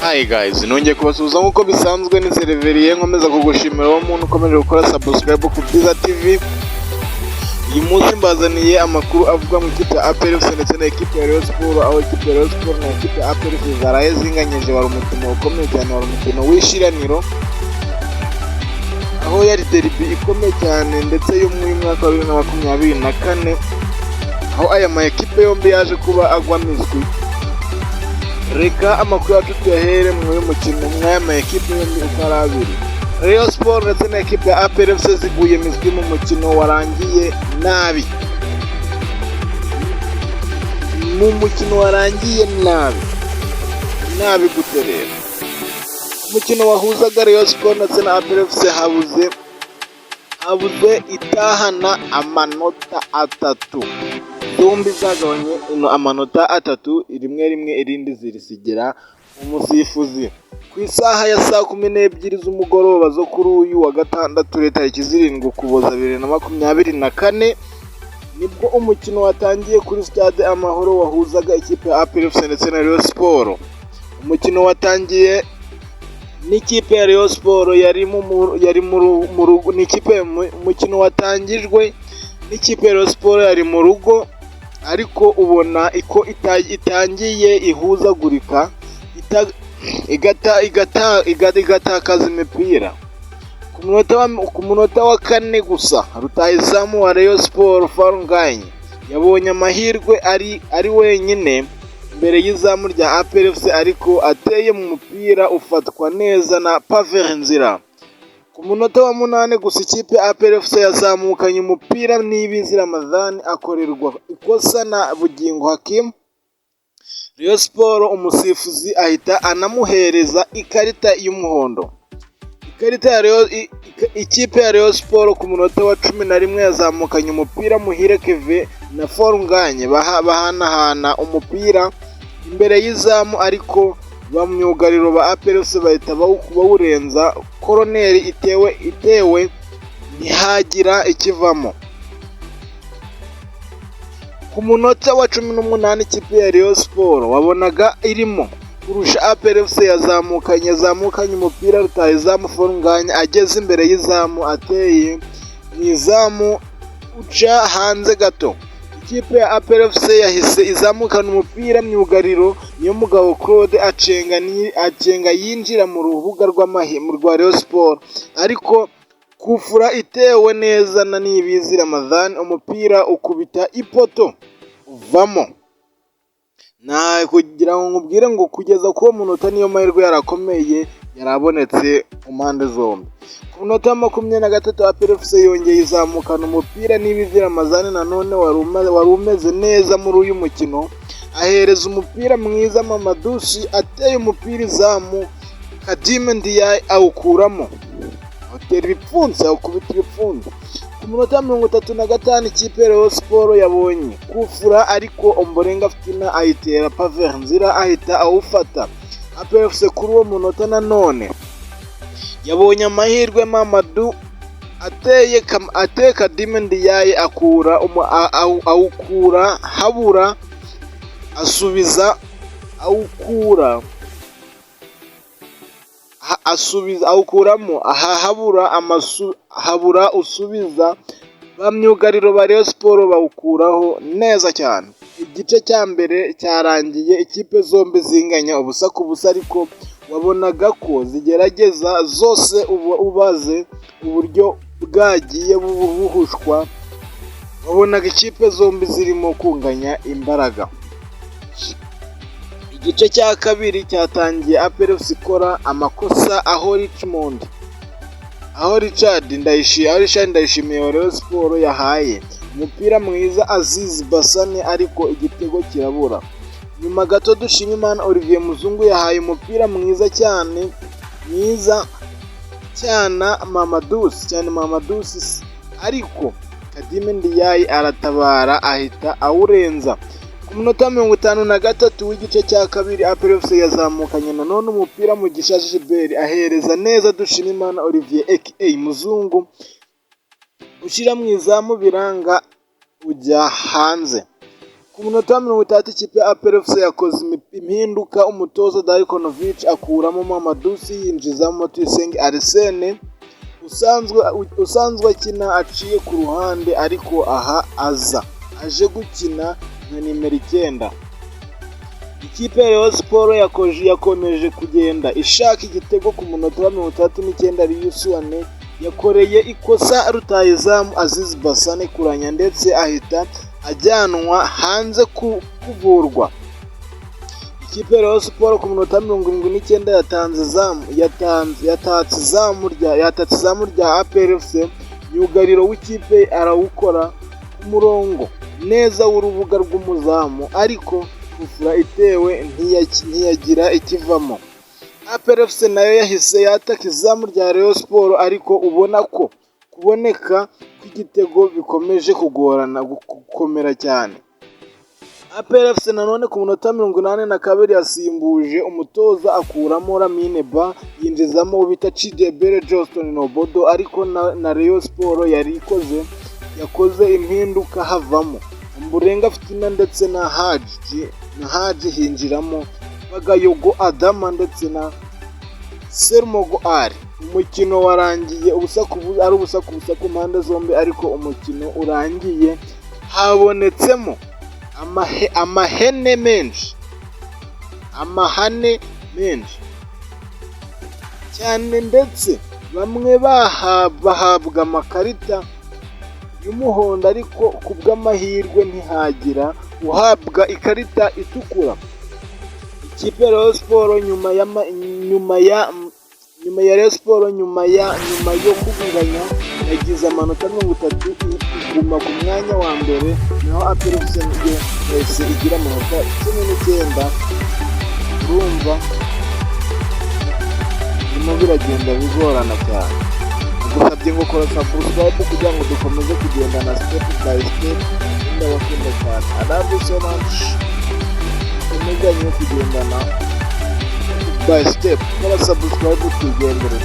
Hi guys, nongeye kubasuhuza nk'uko bisanzwe ni Sereveriye nkomeza kugushimira wowe muntu ukomeje gukora subscribe ku Byiza TV. Uyu munsi mbazaniye amakuru avuga mu ikipe ya APR FC ndetse na ikipe ya Rayon Sports, aho ikipe ya Rayon Sports na ikipe ya APR FC zaraye zinganyije, wari umukino ukomeye cyane, wari umukino w'ishiraniro, aho yari derby ikomeye cyane ndetse yo mu mwaka wa 2024, aho aya ma ekipe yombi yaje kuba agwa miswi. Reka amakuru yacu tuyahere mu mukino mw'aya ma ekipe yombi uko ari abiri. Rayon Sports ndetse na ekipe ya APR FC ziguye miswi mu mukino warangiye nabi. Mu mukino warangiye nabi gute rero? Umukino wahuzaga Rayon Sports ndetse na APR FC habuze itahana amanota atatu. Zombi zagabanye amanota atatu, rimwe irindi zirisigira umusifuzi. Ku isaha ya saa 12 z'umugoroba zo kuri uyu wa gatandatu tariki 7 Ukuboza 2024 nibwo umukino watangiye kuri stade Amahoro wahuzaga ikipe ya APR FC ndetse na Rayon Sports. Umukino watangiye n'ikipe ya Rayon Sports yari mu rugo, umukino watangijwe n'ikipe ya Rayon Sports yari mu rugo, ariko ubona ko itangiye ihuzagurika, igatakaza imipira. Ku munota wa 4 gusa rutahizamu wa Rayon Sports Farunganye yabonye amahirwe ari wenyine mbere y'izamu rya APR FC, ariko ateye mu mupira ufatwa neza na Pavel Nzira. Ku munota wa 8 gusa ikipe APR FC yazamukanye umupira n'Ibizi Ramadhan akorerwa ikosa na Bugingo Hakim. Rayon Sports umusifuzi ahita anamuhereza ikarita y'umuhondo. Ikipe ya Rayon Sports ku munota wa 11 yazamukanye umupira Muhire Keve na Farunganye bahanahana umupira imbere y'izamu, ariko bamyugariro ba APR FC bahita bawurenza. Koroneri itewe ntihagira ikivamo. Ku munota wa 18 ikipe ya Rayon Sports wabonaga irimo kurusha APR FC yazamukanye umupira rutahizamu Farunganye ageze imbere y'izamu, ateye mu izamu uca hanze gato. Ikipe ya APR FC yahise izamukana umupira myugariro niyo mugabo Claude acenga yinjira mu rubuga rwa Rayon Sports, ariko kufura itewe neza na Niyibizi Ramadhan, umupira ukubita ipoto uvamo. Na kugira ngo nkubwire ngo kugeza ku munota niyo mahirwe yarakomeye yarabonetse mu mpande zombi. Ku munota wa 23 APR FC yongeye izamukana umupira Niyibizi Ramadhan, nanone wari umeze neza muri uyu mukino, ahereza umupira mwiza Mamadusi ateye umupira izamu, Kadime Ndiaye awukuramo, atera ibipfunsi awukubita ibipfunsi. Ku munota wa 35 ikipe ya Rayon Sports yabonye kufura, ariko Ombolenga Fitina ayitera Pavel Nzira ahita awufata. APR FC kuri uwo munota nanone yabonye amahirwe Mamadou ateye Kadime Ndiaye awukura habura, awukuramo habura usubiza. Bamyugariro ba Rayon Sports bawukuraho neza cyane. Igice cya mbere cyarangiye ikipe zombi zinganya ubusa ku busa, ariko wabonaga ko zigerageza zose, ubaze uburyo bwagiye buhushwa, wabonaga ikipe zombi zirimo kunganya imbaraga. Igice cya kabiri cyatangiye APR FC ikora amakosa, aho Richard Ndayishimiye wa Rayon Sports yahaye umupira mwiza Aziz Basane, ariko igitego kirabura. Nyuma gato Dushimimana Olivier Muzungu yahaye umupira mwiza cyane Mamadusi, ariko Kadime Ndiaye aratabara ahita awurenza. Ku munota 53 w'igice cya kabiri APR FC yazamukanye nanone umupira Mugisha Gilbert ahereza neza Dushimimana Olivier aka Muzungu, ushyira mu izamu biranga ujya hanze. Ku munota wa 30 ikipe ya APR FC yakoze impinduka, umutoza Darikonovic akuramo Mamadou Sy yinjizamo Tuyisenge Arsene usanzwe akina aciye ku ruhande, ariko aha aje gukina nka nimero 9. Ikipe ya Rayon Sport yakomeje kugenda ishaka igitego. Ku munota wa 39 Riyusuwane yakoreye ikosa rutahizamu Aziz Basane kuranya, ndetse ahita ajyanwa hanze kuvurwa. Ikipe ya Rayon Sport ku munota 79 yatatse izamu rya APR FC. Myugariro w'ikipe arawukora ku murongo neza w'urubuga rw'umuzamu, ariko kufura itewe ntiyagira ikivamo. APR FC nayo yahise yataka izamu rya Rayon Sport, ariko ubona ko kuboneka kw'igitego bikomeje gukomera cyane. APR FC nanone ku munota 82 yasimbuje umutoza akuramo Lamine Ba yinjizamo bita Chidebere Johnston Nobodo, ariko na Rayon Sport yakoze impinduka havamo Mburenga Fitina ndetse na Haji hinjiramo Bagayogo Adama ndetse na Sermogo Ali. Umukino warangiye ubusa ku busa ku mpande zombi, ariko umukino urangiye habonetsemo amahane menshi cyane, ndetse bamwe bahabwa amakarita y'umuhondo, ariko ku bw'amahirwe ntihagira uhabwa ikarita itukura. Ikipe ya Rayon Sport nyuma yo kuganya yagize amanota 30 iguma ku mwanya wa mbere, naho APR FC yahise igira amanota 19. urumva birimo biragenda bigorana cyane. Gusabye ngo kora subscribe kugira ngo dukomeze kugendana step by step. Ndabakunda cyane. I love you so much. Tumeganye kugendana by step. Kora subscribe tugendere.